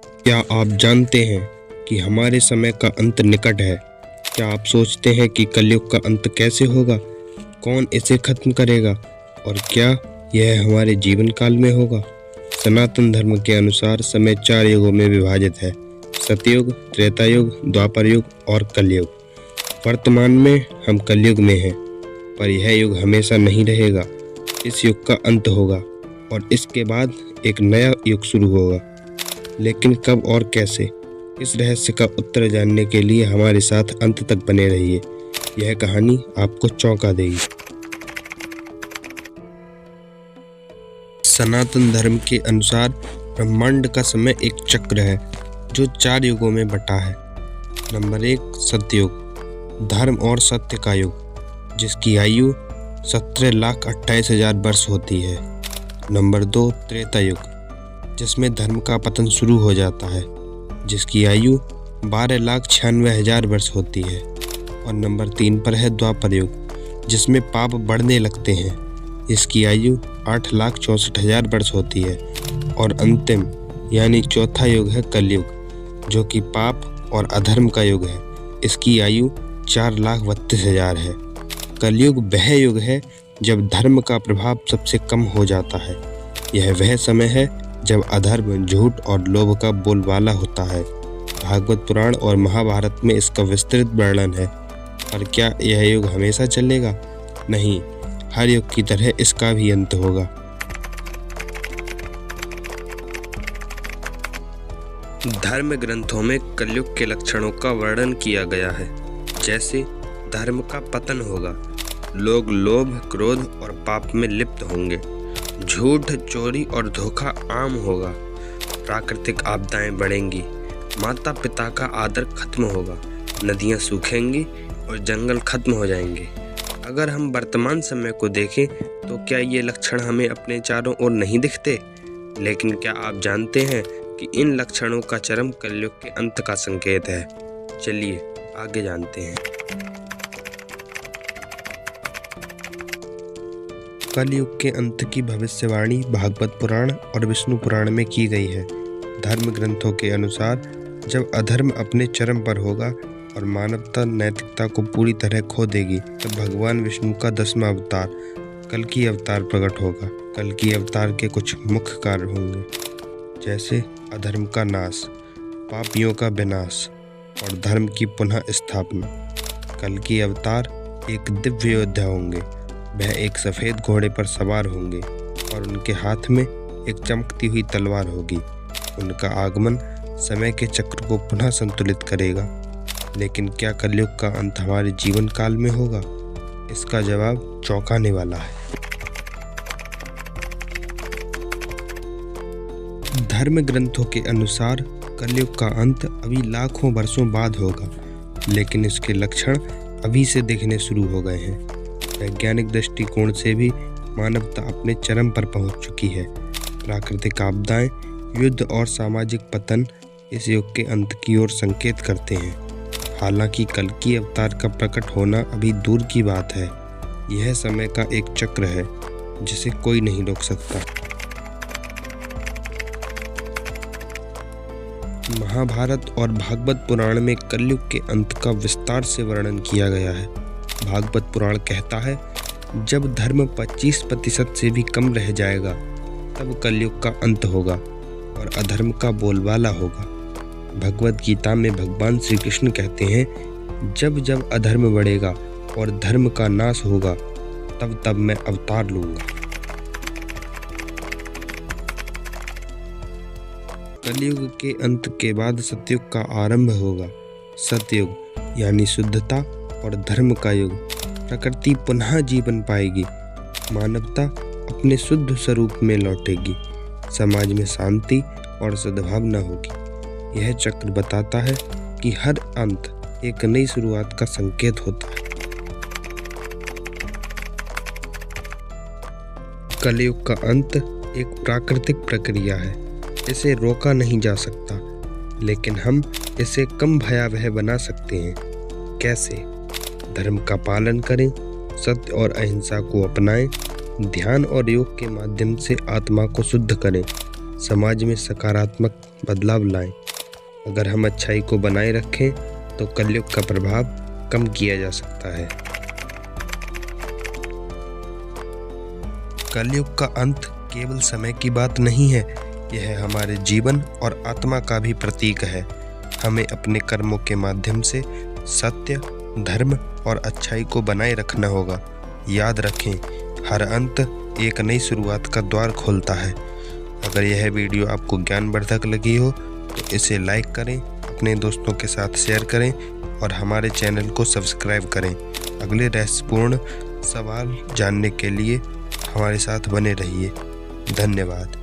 क्या आप जानते हैं कि हमारे समय का अंत निकट है? क्या आप सोचते हैं कि कलयुग का अंत कैसे होगा? कौन इसे खत्म करेगा? और क्या यह हमारे जीवन काल में होगा? सनातन धर्म के अनुसार समय 4 युगों में विभाजित है: सतयुग, त्रेता युग, द्वापर युग और कलयुग। वर्तमान में हम कलयुग में हैं, पर यह युग हमेशा नहीं रहेगा। इस युग का अंत होगा और इसके बाद एक नया युग शुरू होगा। लेकिन कब और कैसे? इस रहस्य का उत्तर जानने के लिए हमारे साथ अंत तक बने रहिए। यह कहानी आपको चौंका देगी। सनातन धर्म के अनुसार ब्रह्मांड का समय एक चक्र है जो 4 युगों में बटा है। नंबर 1, सतयुग, धर्म और सत्य का युग, जिसकी आयु 17,28,000 वर्ष होती है। नंबर 2, त्रेता युग, जिसमें धर्म का पतन शुरू हो जाता है, जिसकी आयु 12,96,000 वर्ष होती है। और नंबर 3 पर है द्वापर युग, जिसमें पाप बढ़ने लगते हैं, इसकी आयु 8,64,000 वर्ष होती है। और अंतिम यानी चौथा युग है कलयुग, जो कि पाप और अधर्म का युग है, इसकी आयु 4,32,000 है। कलयुग वह युग है जब धर्म का प्रभाव सबसे कम हो जाता है। यह वह समय है जब अधर्म, झूठ और लोभ का बोलबाला होता है। भागवत पुराण और महाभारत में इसका विस्तृत वर्णन है। पर क्या यह युग हमेशा चलेगा? नहीं, हर युग की तरह इसका भी अंत होगा। धर्म ग्रंथों में कलयुग के लक्षणों का वर्णन किया गया है। जैसे धर्म का पतन होगा, लोग लोभ, क्रोध और पाप में लिप्त होंगे, झूठ, चोरी और धोखा आम होगा, प्राकृतिक आपदाएं बढ़ेंगी, माता पिता का आदर खत्म होगा, नदियां सूखेंगी और जंगल खत्म हो जाएंगे। अगर हम वर्तमान समय को देखें तो क्या ये लक्षण हमें अपने चारों ओर नहीं दिखते? लेकिन क्या आप जानते हैं कि इन लक्षणों का चरम कलयुग के अंत का संकेत है? चलिए आगे जानते हैं। कलयुग के अंत की भविष्यवाणी भागवत पुराण और विष्णु पुराण में की गई है। धर्म ग्रंथों के अनुसार जब अधर्म अपने चरम पर होगा और मानवता नैतिकता को पूरी तरह खो देगी, तब भगवान विष्णु का 10वां अवतार कल्कि अवतार प्रकट होगा। कल्कि अवतार के कुछ मुख्य कार्य होंगे, जैसे अधर्म का नाश, पापियों का विनाश और धर्म की पुनः स्थापना। कल्कि अवतार एक दिव्य योद्धा होंगे। वह एक सफ़ेद घोड़े पर सवार होंगे और उनके हाथ में एक चमकती हुई तलवार होगी। उनका आगमन समय के चक्र को पुनः संतुलित करेगा। लेकिन क्या कलयुग का अंत हमारे जीवन काल में होगा? इसका जवाब चौंकाने वाला है। धर्म ग्रंथों के अनुसार कलयुग का अंत अभी लाखों वर्षों बाद होगा, लेकिन इसके लक्षण अभी से दिखने शुरू हो गए हैं। वैज्ञानिक दृष्टिकोण से भी मानवता अपने चरम पर पहुंच चुकी है। प्राकृतिक आपदाएं, युद्ध और सामाजिक पतन इस युग के अंत की ओर संकेत करते हैं। हालांकि कल्कि अवतार का प्रकट होना अभी दूर की बात है। यह समय का एक चक्र है जिसे कोई नहीं रोक सकता। महाभारत और भागवत पुराण में कलयुग के अंत का विस्तार से वर्णन किया गया है। भागवत पुराण कहता है, जब धर्म 25% से भी कम रह जाएगा, तब कलयुग का अंत होगा और अधर्म का बोलबाला होगा। भगवत गीता में भगवान श्री कृष्ण कहते हैं, जब जब अधर्म बढ़ेगा और धर्म का नाश होगा, तब तब मैं अवतार लूंगा। कलयुग के अंत के बाद सतयुग का आरंभ होगा। सतयुग यानी शुद्धता और धर्म का युग। प्रकृति पुनः जीवन पाएगी, मानवता अपने शुद्ध स्वरूप में लौटेगी, समाज में शांति और सद्भावना होगी। यह चक्र बताता है कि हर अंत एक नई शुरुआत का संकेत होता है। कलयुग का अंत एक प्राकृतिक प्रक्रिया है। इसे रोका नहीं जा सकता, लेकिन हम इसे कम भयावह बना सकते हैं। कैसे? धर्म का पालन करें, सत्य और अहिंसा को अपनाएं, ध्यान और योग के माध्यम से आत्मा को शुद्ध करें, समाज में सकारात्मक बदलाव लाएं। अगर हम अच्छाई को बनाए रखें तो कलयुग का प्रभाव कम किया जा सकता है। कलयुग का अंत केवल समय की बात नहीं है, यह हमारे जीवन और आत्मा का भी प्रतीक है। हमें अपने कर्मों के माध्यम से सत्य, धर्म और अच्छाई को बनाए रखना होगा। याद रखें, हर अंत एक नई शुरुआत का द्वार खोलता है। अगर यह वीडियो आपको ज्ञानवर्धक लगी हो तो इसे लाइक करें, अपने दोस्तों के साथ शेयर करें और हमारे चैनल को सब्सक्राइब करें। अगले रहस्यपूर्ण सवाल जानने के लिए हमारे साथ बने रहिए। धन्यवाद।